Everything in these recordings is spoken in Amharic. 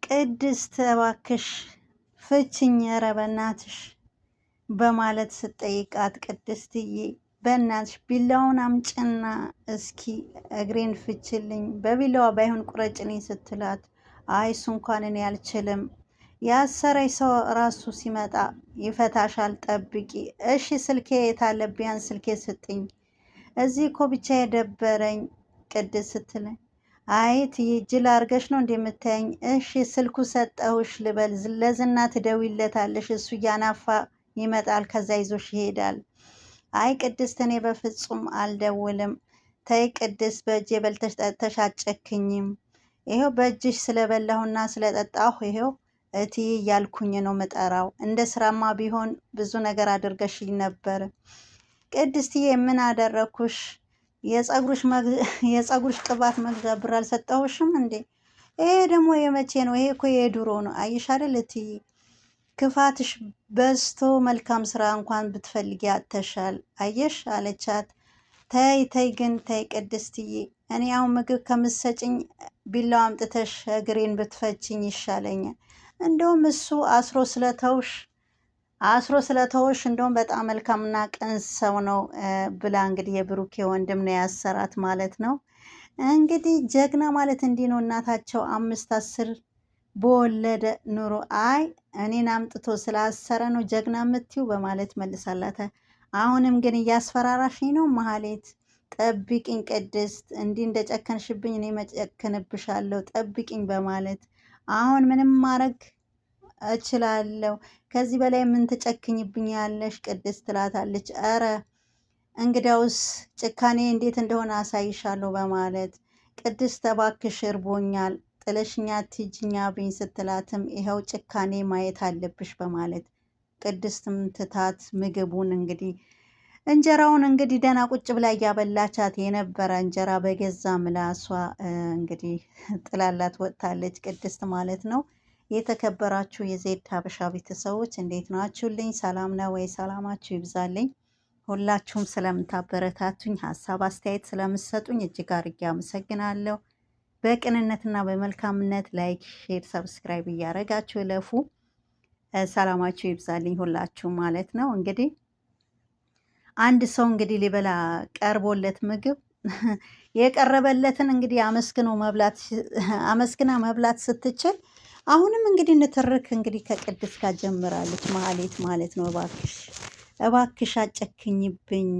ቅድስት እባክሽ ፍችኝ ኧረ በናትሽ በማለት ስትጠይቃት ቅድስትዬ በእናትሽ ቢላውን አምጭና እስኪ እግሬን ፍችልኝ በቢላዋ ባይሆን ቁረጭልኝ ስትላት አይ እሱ እንኳን እኔ አልችልም ያሰረኝ ሰው ራሱ ሲመጣ ይፈታሻል ጠብቂ እሺ ስልኬ የታለ ቢያንስ ስልኬ ስጥኝ እዚህ እኮ ብቻ የደበረኝ ቅድስት ስትለኝ አይ ትዬ ጅል አርገሽ ነው እንደምታየኝ እሺ ስልኩ ሰጠሁሽ ልበል ለዝና ትደውይለታለሽ እሱ እያናፋ ይመጣል ከዛ ይዞሽ ይሄዳል አይ ቅድስት እኔ በፍጹም አልደውልም ተይ ቅድስት በእጄ በልተሽ ጠጥተሽ አጨክኝም ይሄው በእጅሽ ስለበላሁና ስለጠጣሁ ይሄው እትዬ እያልኩኝ ነው መጠራው እንደ ስራማ ቢሆን ብዙ ነገር አድርገሽኝ ነበር ቅድስትዬ ምን አደረኩሽ የፀጉርሽ ቅባት መግዣ ብር አልሰጠሁሽም እንዴ ይሄ ደግሞ የመቼ ነው ይሄ እኮ የድሮ ነው አይሽ አይደል እትዬ ክፋትሽ በዝቶ መልካም ስራ እንኳን ብትፈልጊ አጥተሻል አየሽ አለቻት ተይ ተይ ግን ተይ ቅድስትዬ እኔ አሁን ምግብ ከምትሰጭኝ ቢላው አምጥተሽ እግሬን ብትፈችኝ ይሻለኛል እንደውም እሱ አስሮ ስለተውሽ እንደውም በጣም መልካምና ቅን ሰው ነው ብላ እንግዲህ የብሩኬ ወንድም ነው ያሰራት ማለት ነው እንግዲህ ጀግና ማለት እንዲህ ነው እናታቸው 5-10 በወለደ ኑሮ አይ እኔን አምጥቶ ስላሰረ ነው ጀግና የምትዩ በማለት መልሳላታል አሁንም ግን እያስፈራራሽኝ ነው መሀሌት ጠብቂኝ ቅድስት እንዲህ እንደጨከንሽብኝ እኔ መጨከንብሻለሁ ጠብቂኝ በማለት አሁን ምንም ማድረግ እችላለሁ ከዚህ በላይ ምን ትጨክኝብኛለሽ ቅድስት ትላታለች ኧረ እንግዲያውስ ጭካኔ እንዴት እንደሆነ አሳይሻለሁ በማለት ቅድስት እባክሽ እርቦኛል ጥለሽኛ ትጅኛ ብኝ ስትላትም ይኸው ጭካኔ ማየት አለብሽ በማለት ቅድስትም ትታት ምግቡን እንግዲህ እንጀራውን እንግዲህ ደህና ቁጭ ብላ እያበላቻት የነበረ እንጀራ በገዛ ምላሷ እንግዲህ ጥላላት ወጥታለች ቅድስት ማለት ነው የተከበራችሁ የዜድ ሀበሻ ቤተሰቦች እንዴት ናችሁልኝ ሰላም ነው ወይ ሰላማችሁ ይብዛልኝ ሁላችሁም ስለምታበረታቱኝ ሀሳብ አስተያየት ስለምትሰጡኝ እጅግ አድርጌ አመሰግናለሁ በቅንነትና በመልካምነት ላይክ ሼር ሰብስክራይብ እያደረጋችሁ እለፉ ሰላማችሁ ይብዛልኝ ሁላችሁ ማለት ነው እንግዲህ አንድ ሰው እንግዲህ ሊበላ ቀርቦለት ምግብ የቀረበለትን እንግዲህ አመስግና መብላት ስትችል አሁንም እንግዲህ ንትርክ እንግዲህ ከቅድስት ጋር ጀምራለች መሀሌት ማለት ነው እባክሽ አጨክኝብኝ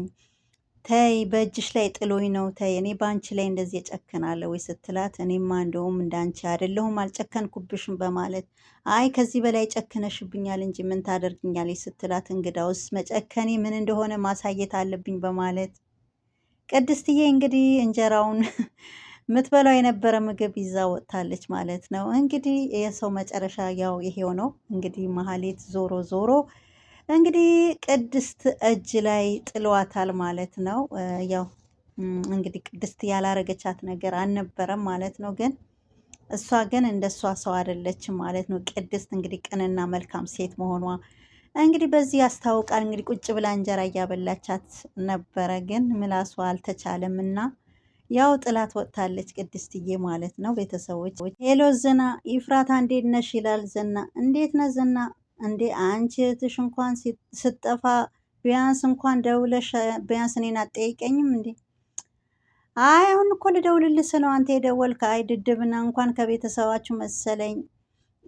ተይ በእጅሽ ላይ ጥሎኝ ነው ተይ እኔ ባንቺ ላይ እንደዚህ እጨክናለሁ ወይ ስትላት እኔማ እንደውም እንዳንቺ አይደለሁም አልጨከንኩብሽም በማለት አይ ከዚህ በላይ ጨክነሽብኛል እንጂ ምን ታደርግኛለች ስትላት እንግዳውስ መጨከኔ ምን እንደሆነ ማሳየት አለብኝ በማለት ቅድስትዬ እንግዲህ እንጀራውን ምትበላው የነበረ ምግብ ይዛ ወጥታለች ማለት ነው እንግዲህ የሰው መጨረሻ ያው ይሄው ነው እንግዲህ መሀሌት ዞሮ እንግዲህ ቅድስት እጅ ላይ ጥሏታል ማለት ነው ያው እንግዲህ ቅድስት ያላረገቻት ነገር አልነበረም ማለት ነው ግን እሷ ግን እንደሷ ሰው አይደለችም ማለት ነው ቅድስት እንግዲህ ቅንና መልካም ሴት መሆኗ እንግዲህ በዚህ ያስታውቃል እንግዲህ ቁጭ ብላ እንጀራ እያበላቻት ነበረ ግን ምላሷ አልተቻለምና ያው ጥላት ወጥታለች ቅድስትዬ ማለት ነው ቤተሰቦች ሄሎ ዝና ይፍራታ እንዴት ነሽ ይላል ዝና እንዴት ነህ ዝና እንዴ አንቺ እህትሽ እንኳን ስትጠፋ ቢያንስ እንኳን ደውለሽ ቢያንስ እኔን አትጠይቀኝም እንዴ አይ አሁን እኮ ልደውልልሽ ነው አንተ የደወልክ አይ ድድብና እንኳን ከቤተሰባችሁ መሰለኝ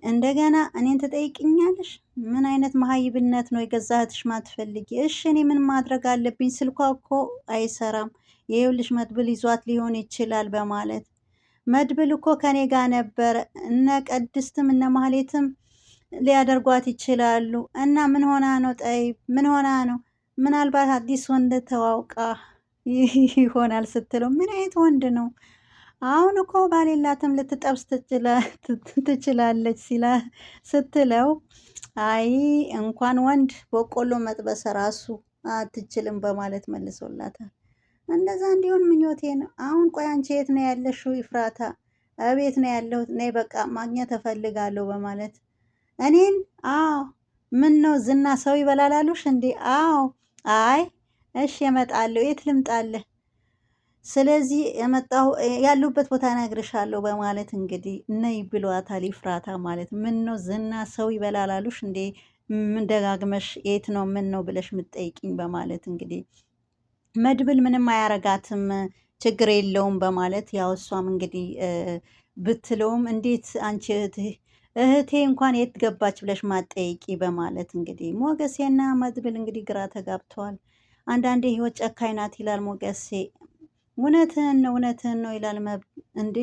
እንደገና እኔን ትጠይቅኛለሽ ምን አይነት መሀይብነት ነው የገዛ እህትሽ ማትፈልጊ እሺ እኔ ምን ማድረግ አለብኝ ስልኳ እኮ አይሰራም ይኸውልሽ መድብል ይዟት ሊሆን ይችላል በማለት መድብል እኮ ከኔ ጋር ነበር እነ ቅድስትም እነ ማህሌትም ሊያደርጓት ይችላሉ እና ምን ሆና ነው ጠይብ ምን ሆና ነው ምናልባት አዲስ ወንድ ተዋውቃ ይሆናል ስትለው ምን አይነት ወንድ ነው አሁን እኮ ባሌላትም ልትጠብስ ትችላለች ስትለው አይ እንኳን ወንድ በቆሎ መጥበስ ራሱ አትችልም በማለት መልሶላታል እንደዛ እንዲሆን ምኞቴ ነው አሁን ቆይ አንቺ የት ነው ያለሽው ይፍራታ እቤት ነው ያለሁት ነይ በቃ ማግኘት እፈልጋለሁ በማለት እኔን አዎ ምን ነው ዝና ሰው ይበላላሉሽ እንዴ አዎ አይ እሺ እመጣለሁ የት ልምጣልህ ስለዚህ የመጣሁ ያሉበት ቦታ እነግርሻለሁ በማለት እንግዲህ ነይ ብሏታል ኤፍራታ ማለት ምን ነው ዝና ሰው ይበላል አሉሽ እንዴ? ምን ደጋግመሽ የት ነው ምን ነው ብለሽ የምትጠይቂኝ? በማለት እንግዲህ መድብል ምንም አያረጋትም ችግር የለውም በማለት ያው እሷም እንግዲህ ብትለውም እንዴት አንቺ እህቴ እንኳን የት ገባች ብለሽ ማጠይቂ? በማለት እንግዲህ ሞገሴና መድብል እንግዲህ ግራ ተጋብተዋል። አንዳንዴ ህይወት ጨካኝ ናት ይላል ሞገሴ። እውነትህን ነው ይላል እንዴ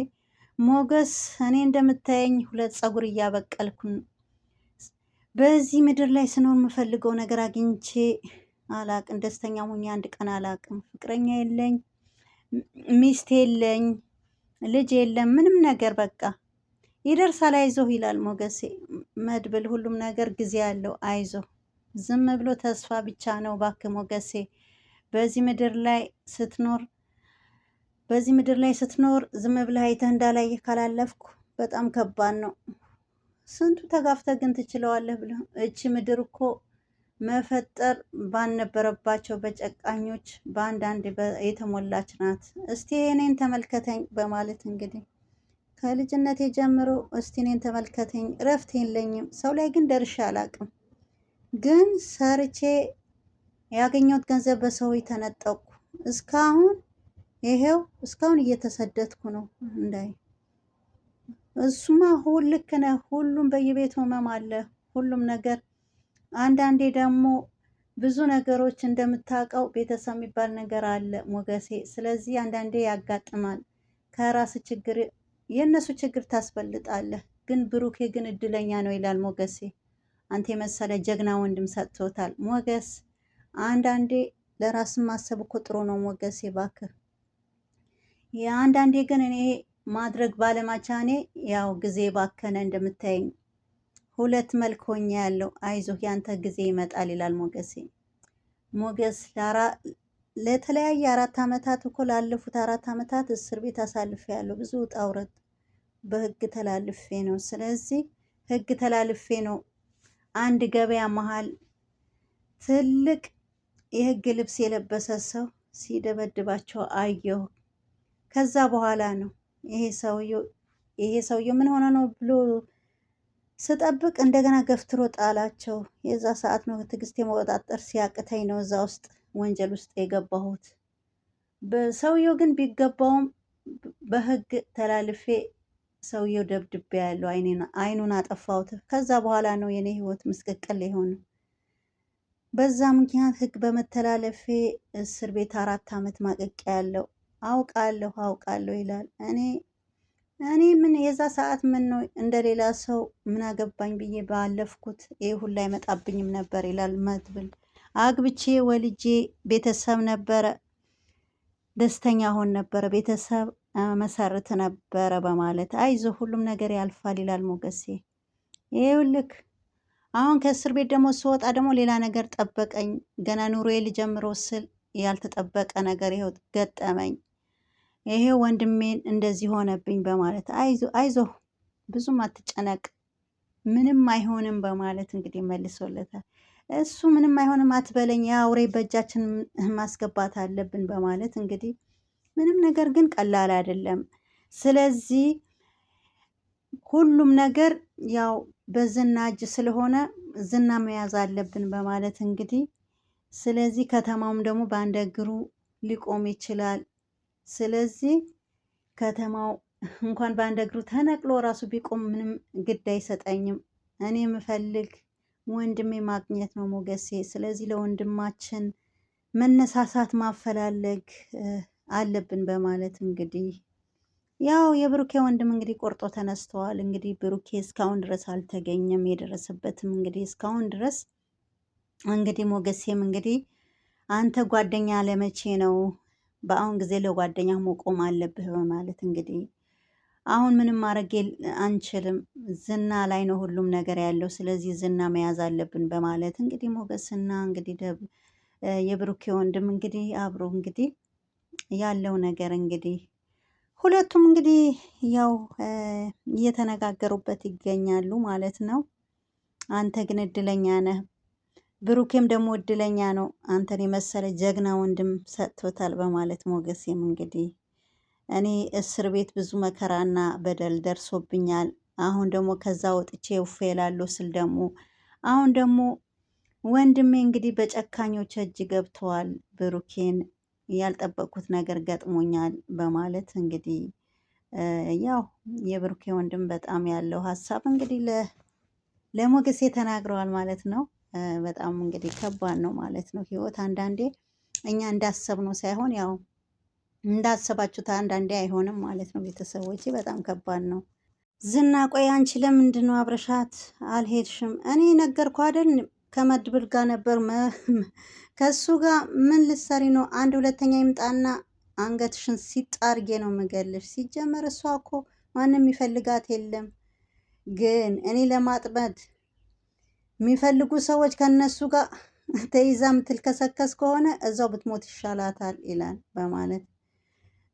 ሞገስ፣ እኔ እንደምታየኝ ሁለት ፀጉር እያበቀልኩ በዚህ ምድር ላይ ስኖር የምፈልገው ነገር አግኝቼ አላቅም። ደስተኛ ሁኜ አንድ ቀን አላቅም። ፍቅረኛ የለኝ፣ ሚስት የለኝ፣ ልጅ የለም፣ ምንም ነገር በቃ ይደርሳል፣ አይዞህ ይላል ሞገሴ። መድብል ሁሉም ነገር ጊዜ ያለው አይዞህ፣ ዝም ብሎ ተስፋ ብቻ ነው እባክህ ሞገሴ። በዚህ ምድር ላይ ስትኖር ዝም ብለህ አይተህ እንዳላየህ ካላለፍኩ በጣም ከባድ ነው። ስንቱ ተጋፍተህ ግን ትችለዋለህ ብለህ እቺ ምድር እኮ መፈጠር ባልነበረባቸው በጨቃኞች በአንዳንድ የተሞላች ናት። እስቲ እኔን ተመልከተኝ በማለት እንግዲህ ከልጅነቴ ጀምሮ እስቲ እኔን ተመልከተኝ፣ እረፍት የለኝም። ሰው ላይ ግን ደርሼ አላቅም። ግን ሰርቼ ያገኘሁት ገንዘብ በሰው ተነጠቁ። እስካሁን እየተሰደድኩ ነው። እንዳይ እሱማ ልክ ነህ። ሁሉም በየቤቱ ህመም አለ፣ ሁሉም ነገር። አንዳንዴ ደግሞ ብዙ ነገሮች እንደምታውቀው ቤተሰብ የሚባል ነገር አለ ሞገሴ። ስለዚህ አንዳንዴ ያጋጥማል። ከራስ ችግር የእነሱ ችግር ታስበልጣለህ። ግን ብሩኬ ግን እድለኛ ነው ይላል ሞገሴ። አንተ የመሰለ ጀግና ወንድም ሰጥቶታል ሞገስ። አንዳንዴ ለራስን ማሰብ እኮ ጥሩ ነው ሞገሴ እባክህ። አንዳንዴ ግን እኔ ማድረግ ባለማቻኔ ያው ጊዜ ባከነ። እንደምታየኝ ሁለት መልክ ሆኜ ያለው አይዞህ ያንተ ጊዜ ይመጣል ይላል ሞገሴ። ሞገስ ለተለያየ 4 ዓመታት እኮ ላለፉት 4 ዓመታት እስር ቤት አሳልፌ ያለው ብዙ ውጣ ውረድ በህግ ተላልፌ ነው። ስለዚህ ህግ ተላልፌ ነው አንድ ገበያ መሀል ትልቅ የህግ ልብስ የለበሰ ሰው ሲደበድባቸው አየሁ። ከዛ በኋላ ነው ይሄ ሰውዬው ምን ሆነ ነው ብሎ ስጠብቅ እንደገና ገፍትሮ ጣላቸው። የዛ ሰዓት ነው ትዕግስት የመቆጣጠር ሲያቅተኝ ነው እዛ ውስጥ ወንጀል ውስጥ የገባሁት። በሰውየው ግን ቢገባውም በህግ ተላልፌ ሰውየው ደብድቤ ያለው አይኑን አጠፋሁት። ከዛ በኋላ ነው የኔ ህይወት ምስቅቅል የሆነ። በዛ ምክንያት ህግ በመተላለፌ እስር ቤት 4 ዓመት ማቀቂያ ያለው አውቃለሁ ይላል። እኔ ምን የዛ ሰዓት ምን ነው እንደሌላ ሰው ምን አገባኝ ብዬ ባለፍኩት ይሄ ሁላ አይመጣብኝም ነበር ይላል መድብል። አግብቼ ወልጄ ቤተሰብ ነበረ፣ ደስተኛ ሆን ነበረ፣ ቤተሰብ መሰርት ነበረ በማለት አይዞ ሁሉም ነገር ያልፋል ይላል ሞገሴ። ይኸውልህ አሁን ከእስር ቤት ደግሞ ስወጣ ደግሞ ሌላ ነገር ጠበቀኝ። ገና ኑሮዬ ልጀምሮ ስል ያልተጠበቀ ነገር ይኸው ገጠመኝ። ይሄ ወንድሜን እንደዚህ ሆነብኝ በማለት አይዞ ብዙም አትጨነቅ ምንም አይሆንም በማለት እንግዲህ መልሶለታል። እሱ ምንም አይሆንም አትበለኝ፣ የአውሬ በእጃችን ማስገባት አለብን በማለት እንግዲህ ምንም ነገር ግን ቀላል አይደለም። ስለዚህ ሁሉም ነገር ያው በዝና እጅ ስለሆነ ዝና መያዝ አለብን በማለት እንግዲህ ስለዚህ ከተማውም ደግሞ በአንድ እግሩ ሊቆም ይችላል። ስለዚህ ከተማው እንኳን በአንድ እግሩ ተነቅሎ ራሱ ቢቆም ምንም ግድ አይሰጠኝም። እኔ የምፈልግ ወንድሜ ማግኘት ነው ሞገሴ። ስለዚህ ለወንድማችን መነሳሳት ማፈላለግ አለብን በማለት እንግዲህ ያው የብሩኬ ወንድም እንግዲህ ቆርጦ ተነስተዋል። እንግዲህ ብሩኬ እስካሁን ድረስ አልተገኘም። የደረሰበትም እንግዲህ እስካሁን ድረስ እንግዲህ ሞገሴም እንግዲህ አንተ ጓደኛ ለመቼ ነው? በአሁን ጊዜ ለጓደኛ መቆም አለብህ በማለት እንግዲህ አሁን ምንም ማድረግ አንችልም፣ ዝና ላይ ነው ሁሉም ነገር ያለው። ስለዚህ ዝና መያዝ አለብን በማለት እንግዲህ ሞገስና እንግዲህ የብሩኬ ወንድም እንግዲህ አብሮ እንግዲህ ያለው ነገር እንግዲህ ሁለቱም እንግዲህ ያው እየተነጋገሩበት ይገኛሉ ማለት ነው። አንተ ግን እድለኛ ነህ ብሩኬም ደግሞ እድለኛ ነው አንተን የመሰለ ጀግና ወንድም ሰጥቶታል በማለት ሞገሴም እንግዲህ እኔ እስር ቤት ብዙ መከራና በደል ደርሶብኛል። አሁን ደግሞ ከዛ ወጥቼ ውፌ እላለሁ ስል ደግሞ አሁን ደግሞ ወንድሜ እንግዲህ በጨካኞች እጅ ገብተዋል። ብሩኬን ያልጠበቅኩት ነገር ገጥሞኛል በማለት እንግዲህ ያው የብሩኬ ወንድም በጣም ያለው ሀሳብ እንግዲህ ለሞገሴ ተናግረዋል ማለት ነው። በጣም እንግዲህ ከባድ ነው ማለት ነው ህይወት። አንዳንዴ እኛ እንዳሰብነው ሳይሆን ያው እንዳሰባችሁት አንዳንዴ አይሆንም ማለት ነው። ቤተሰቦቼ በጣም ከባድ ነው። ዝና ቆይ አንቺ ለምንድን ነው አብረሻት አልሄድሽም? እኔ ነገርኩ አይደል ከመድብል ጋር ነበር ከሱ ጋር ምን ልትሰሪ ነው? አንድ ሁለተኛ ይምጣና አንገትሽን ሲጣርጌ ነው ምገልሽ። ሲጀመር እሷ እኮ ማንም የሚፈልጋት የለም። ግን እኔ ለማጥመድ የሚፈልጉ ሰዎች ከነሱ ጋር ተይዛ ምትልከሰከስ ከሆነ እዛው ብትሞት ይሻላታል ይላል በማለት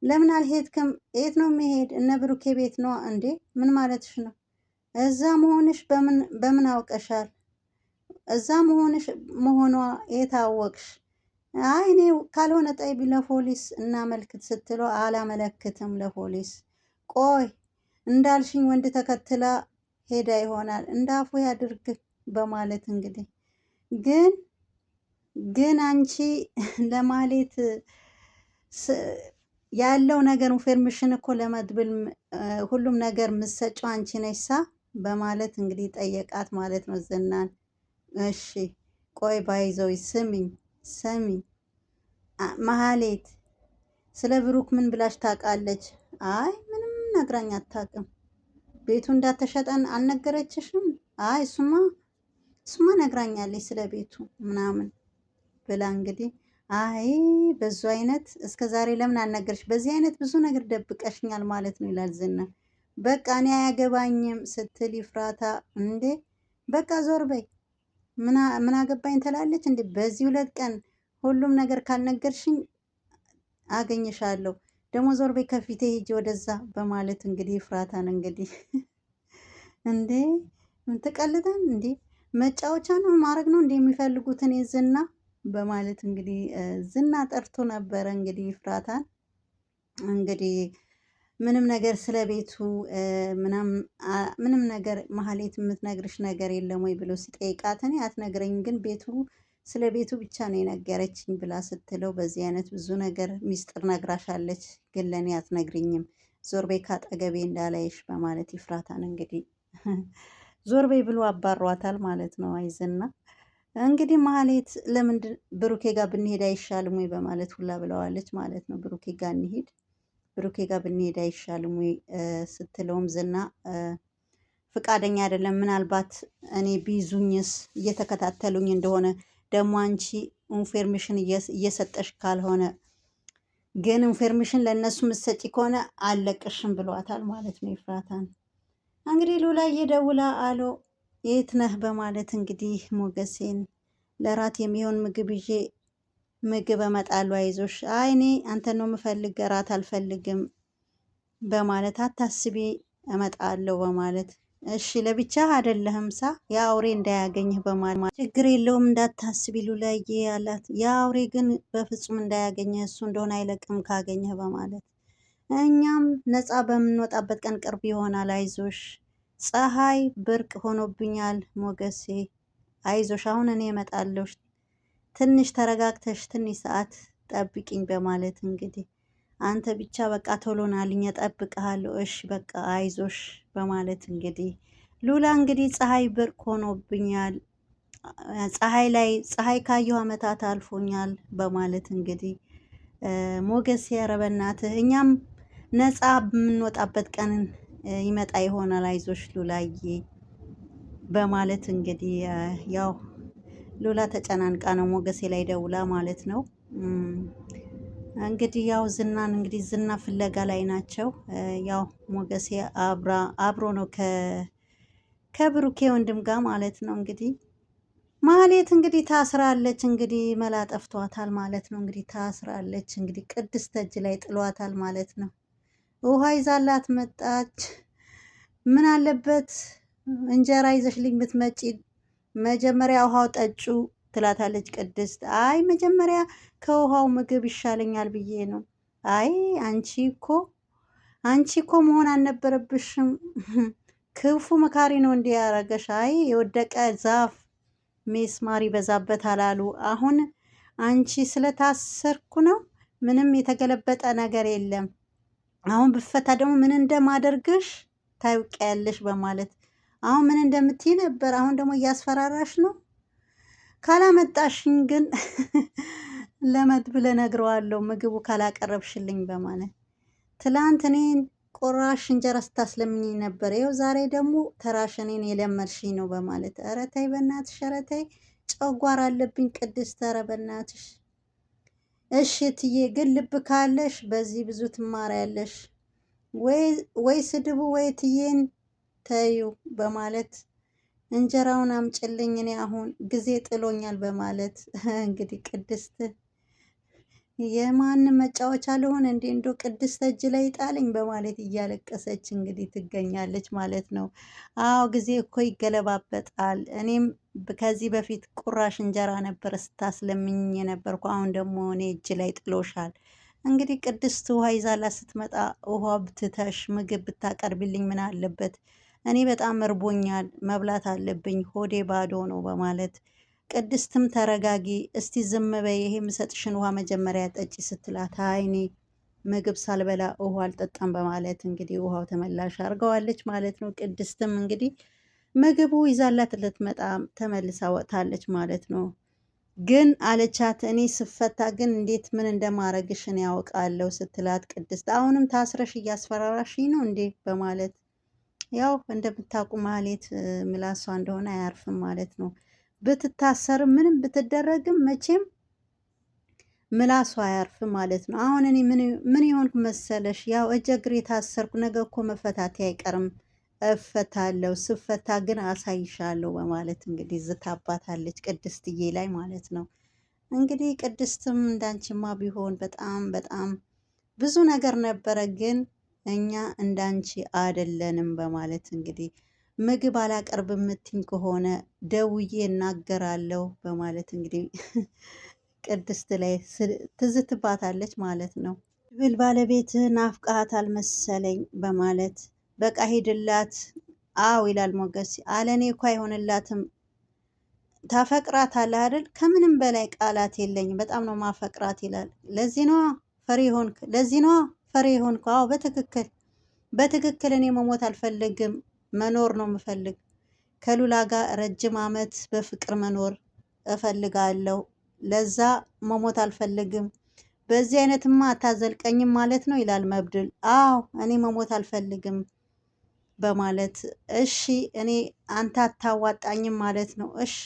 ለምን አልሄድክም? የት ነው የሚሄድ? እነ ብሩኬ ቤት ነው እንዴ? ምን ማለትሽ ነው? እዛ መሆንሽ በምን አውቀሻል? እዛ መሆኗ የታወቅሽ? አይ እኔ ካልሆነ ጠይቢ ለፖሊስ እናመልክት ስትለው አላመለክትም ለፖሊስ። ቆይ እንዳልሽኝ ወንድ ተከትላ ሄዳ ይሆናል እንዳፉ ያድርግ በማለት እንግዲህ ግን አንቺ ለማሌት ያለው ነገር ኢንፎርሜሽን እኮ ለመድብል ሁሉም ነገር ምሰጪው አንቺ ነሽ በማለት እንግዲህ ጠየቃት ማለት ነው ዝናን። እሺ ቆይ ባይዘው ስሚ መሀሌት ስለ ብሩክ ምን ብላሽ ታውቃለች? አይ ምንም ነግራኝ አታውቅም። ቤቱ እንዳተሸጠን አልነገረችሽም? አይ እሱማ ነግራኛለች ስለ ቤቱ ምናምን ብላ እንግዲህ አይ በዙ አይነት እስከ ዛሬ ለምን አልነገርሽ? በዚህ አይነት ብዙ ነገር ደብቀሽኛል ማለት ነው ይላል ዝና። በቃ እኔ አያገባኝም ስትል ይፍራታ እንዴ በቃ ዞር በይ ምን አገባኝ ትላለች እንዴ? በዚህ 2 ቀን ሁሉም ነገር ካልነገርሽኝ አገኘሻለሁ ደግሞ ዞር በይ ከፊቴ ሂጂ ወደዛ በማለት እንግዲህ ይፍራታን እንግዲህ እንዴ ትቀልዳን እንዴ መጫወቻ ነው ማድረግ ነው እንዴ የሚፈልጉትን ዝና በማለት እንግዲህ ዝና ጠርቶ ነበረ እንግዲህ ይፍራታን እንግዲህ ምንም ነገር ስለ ቤቱ ምንም ነገር መሀሌት የምትነግርሽ ነገር የለም ወይ ብሎ ሲጠይቃት እኔ አትነግረኝ ግን ስለ ቤቱ ብቻ ነው የነገረችኝ ብላ ስትለው በዚህ አይነት ብዙ ነገር ሚስጥር ነግራሻለች ግን ለእኔ አትነግሪኝም ዞር በይ ካጠገቤ እንዳላይሽ በማለት ይፍራታን እንግዲህ ዞር በይ ብሎ አባሯታል ማለት ነው። አይዝና እንግዲህ መሀሌት ለምንድን ብሩኬ ጋር ብንሄድ አይሻልም ወይ በማለት ሁላ ብለዋለች ማለት ነው። ብሩኬ ጋር ብንሄድ አይሻልም ወይ ስትለውም ዝና ፍቃደኛ አይደለም። ምናልባት እኔ ቢይዙኝስ እየተከታተሉኝ እንደሆነ ደግሞ አንቺ ኢንፎርሜሽን እየሰጠሽ ካልሆነ ግን ኢንፎርሜሽን ለእነሱ ምሰጪ ከሆነ አለቅሽም ብሏታል ማለት ነው። ይፍራታን እንግዲህ ሉላዬ ደውላ አሎ የት ነህ በማለት እንግዲህ ሞገሴን ለራት የሚሆን ምግብ እመጣለሁ አይዞሽ። አይ እኔ አንተን ነው የምፈልግ ራት አልፈልግም በማለት አታስቢ እመጣለሁ በማለት እሺ ለብቻ አይደለህም የአውሬ እንዳያገኝህ በማለት ችግር የለውም እንዳታስቢ ሉላዬ አላት። የአውሬ ግን በፍጹም እንዳያገኝህ እሱ እንደሆነ አይለቅም ካገኘህ በማለት እኛም ነፃ በምንወጣበት ቀን ቅርብ ይሆናል አይዞሽ። ፀሐይ ብርቅ ሆኖብኛል ሞገሴ አይዞሽ አሁን እኔ እመጣለሁ ትንሽ ተረጋግተሽ ትንሽ ሰዓት ጠብቂኝ በማለት እንግዲህ አንተ ብቻ በቃ ቶሎ ናልኝ እጠብቅሃለሁ እሺ በቃ አይዞሽ በማለት እንግዲህ ሉላ እንግዲህ ፀሐይ ብርቅ ሆኖብኛል ፀሐይ ካየሁ አመታት አልፎኛል በማለት እንግዲህ ሞገሴ ኧረ በእናትህ እኛም ነፃ የምንወጣበት ቀን ይመጣ ይሆናል አይዞሽ ሉላዬ በማለት እንግዲህ ያው ሉላ ተጨናንቃ ነው ሞገሴ ላይ ደውላ ማለት ነው። እንግዲህ ያው ዝና ፍለጋ ላይ ናቸው። ያው ሞገሴ አብሮ ነው ከብሩኬ ወንድም ጋር ማለት ነው። እንግዲህ ማህሌት እንግዲህ ታስራለች። እንግዲህ መላ ጠፍቷታል ማለት ነው። እንግዲህ ታስራለች። እንግዲህ ቅድስት እጅ ላይ ጥሏታል ማለት ነው። ውሃ ይዛላት መጣች። ምን አለበት እንጀራ ይዘሽልኝ ብትመጪ መጀመሪያ ውሃው ጠጩ ትላታለች ቅድስት። አይ መጀመሪያ ከውሃው ምግብ ይሻለኛል ብዬ ነው። አይ አንቺ እኮ መሆን አልነበረብሽም። ክፉ መካሪ ነው እንዲህ ያረገሽ። አይ የወደቀ ዛፍ ሚስማር ይበዛበታል አሉ። አሁን አንቺ ስለታሰርኩ ነው፣ ምንም የተገለበጠ ነገር የለም። አሁን ብፈታ ደግሞ ምን እንደማደርግሽ ታውቂያለሽ በማለት አሁን ምን እንደምትይ ነበር። አሁን ደግሞ እያስፈራራሽ ነው። ካላመጣሽኝ ግን ለመድብል እነግረዋለሁ ምግቡ ካላቀረብሽልኝ በማለት ትላንት እኔን ቁራሽ እንጀራ ስታስለምኝ ነበር፣ ይኸው ዛሬ ደግሞ ተራሽ እኔን የለመድሽኝ ነው በማለት ኧረ ተይ በእናትሽ፣ ኧረ ተይ ጨጓራ አለብኝ ቅድስት፣ ኧረ በእናትሽ። እሺ እትዬ ግን ልብ ካለሽ በዚህ ብዙ ትማሪያለሽ። ወይ ስድቡ ወይ እትዬን ተዩ በማለት እንጀራውን አምጭልኝ እኔ አሁን ጊዜ ጥሎኛል በማለት እንግዲህ ቅድስት የማንም መጫወቻ ልሆን እንዴ እንዶ ቅድስት እጅ ላይ ጣለኝ በማለት እያለቀሰች እንግዲህ ትገኛለች ማለት ነው። አዎ ጊዜ እኮ ይገለባበጣል። እኔም ከዚህ በፊት ቁራሽ እንጀራ ነበር ስታስለምኝ የነበርኩ፣ አሁን ደግሞ እኔ እጅ ላይ ጥሎሻል። እንግዲህ ቅድስት ውሃ ይዛላ ስትመጣ ውሃ ብትተሽ ምግብ ብታቀርብልኝ ምን አለበት? እኔ በጣም እርቦኛል፣ መብላት አለብኝ፣ ሆዴ ባዶ ነው በማለት ቅድስትም ተረጋጊ እስቲ ዝም በይ፣ ይሄ የምሰጥሽን ውሃ መጀመሪያ ጠጪ ስትላት አይ እኔ ምግብ ሳልበላ ውሃ አልጠጣም በማለት እንግዲህ ውሃው ተመላሽ አድርገዋለች ማለት ነው። ቅድስትም እንግዲህ ምግቡ ይዛላት ልትመጣ ተመልሳ ወጥታለች ማለት ነው። ግን አለቻት እኔ ስፈታ ግን እንዴት ምን እንደማረግሽ እኔ ያውቃለሁ ስትላት ቅድስት አሁንም ታስረሽ እያስፈራራሽኝ ነው እንዴ በማለት ያው እንደምታውቁ ማህሌት ምላሷ እንደሆነ አያርፍም ማለት ነው። ብትታሰርም ምንም ብትደረግም መቼም ምላሷ አያርፍም ማለት ነው። አሁን እኔ ምን የሆንኩ መሰለሽ? ያው እጀ እግሬ የታሰርኩ ነገ እኮ መፈታቴ አይቀርም፣ እፈታለሁ፣ ስፈታ ግን አሳይሻለሁ በማለት እንግዲህ ዝታባታለች ቅድስትዬ ላይ ማለት ነው። እንግዲህ ቅድስትም እንዳንቺማ ቢሆን በጣም በጣም ብዙ ነገር ነበረ፣ ግን እኛ እንዳንቺ አይደለንም በማለት እንግዲህ ምግብ አላቀርብ የምትኝ ከሆነ ደውዬ እናገራለሁ በማለት እንግዲህ ቅድስት ላይ ትዝትባታለች ማለት ነው። ብል ባለቤት ናፍቃሃታል መሰለኝ በማለት በቃ ሄድላት። አው ይላል ሞገስ። አለኔ እኮ አይሆንላትም። ታፈቅራት አለ አይደል? ከምንም በላይ ቃላት የለኝም፣ በጣም ነው ማፈቅራት ይላል። ለዚህ ነው ፈሪ ሆንክ፣ ለዚህ ነው ፈሪ ሆንክ። አዎ በትክክል እኔ መሞት አልፈልግም፣ መኖር ነው የምፈልግ። ከሉላ ጋር ረጅም ዓመት በፍቅር መኖር እፈልጋለሁ። ለዛ መሞት አልፈልግም። በዚህ አይነትማ አታዘልቀኝም ማለት ነው ይላል መብድል። አዎ እኔ መሞት አልፈልግም በማለት እሺ እኔ አንተ አታዋጣኝም ማለት ነው። እሺ